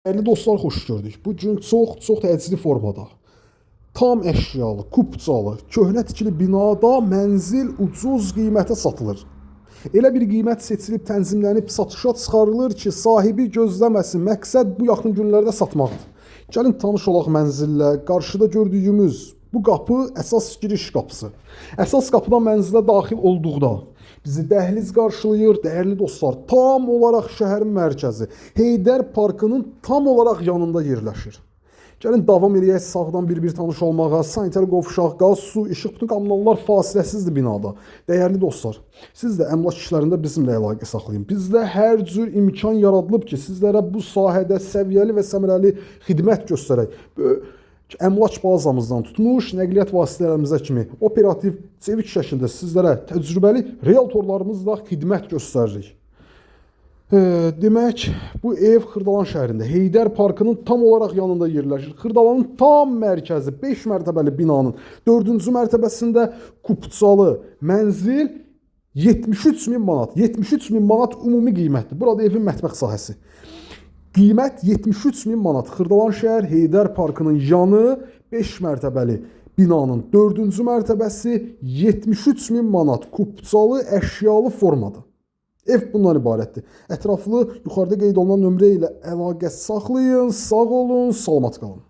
Dəyərli dostlar, xoş gördük. Bu gün çox təcili formada, tam əşyalı, kupçalı, köhnə tikili binada mənzil ucuz qiymətə satılır. Elə bir qiymət seçilib, tənzimlənib satışa çıxarılır ki, sahibi gözləməsin. Məqsəd bu yaxın günlərdə satmaqdır. Gəlin tanış olaq mənzillə. Qarşıda gördüyümüz bu qapı əsas giriş qapısı. Əsas qapıdan mənzilə daxil olduqda bizi dəhliz qarşılayır. Dəyərli dostlar, tam olaraq şəhərin mərkəzi, Heydər Parkının tam olaraq yanında yerləşir. Gəlin davam eləyək sağdan bir tanış olmağa. Sanitar qovşaq, qaz, su, işıq, bütün kommunallar fasiləsizdir binada. Dəyərli dostlar, siz də əmlak işlərində bizimlə əlaqə saxlayın. Bizdə hər cür imkan yaradılıb ki, sizlərə bu sahədə səviyyəli və səmərəli xidmət göstərək. Əmlak bazamızdan tutmuş, nəqliyyat vasitələrimizə kimi operativ, çevik şəkildə sizlərə təcrübəli realtorlarımızla xidmət göstəririk. Demək, bu ev Xırdalan şəhərində, Heydər Parkının tam olaraq yanında yerləşir. Xırdalanın tam mərkəzi, 5 mərtəbəli binanın 4-cü mərtəbəsində kupçalı mənzil 73 min manat. 73 min manat ümumi qiymətdir. Burada evin mətbəx sahəsi. Qiymət 73 min manat. Xırdalan şəhər, Heydər Parkının yanı, 5 mərtəbəli binanın 4-cü mərtəbəsi 73 min manat kupçalı əşyalı formadır. Ev bundan ibarətdir. Ətraflı yuxarıda qeyd olunan nömrə ilə əlaqə saxlayın. Sağ olun, salamat qalın.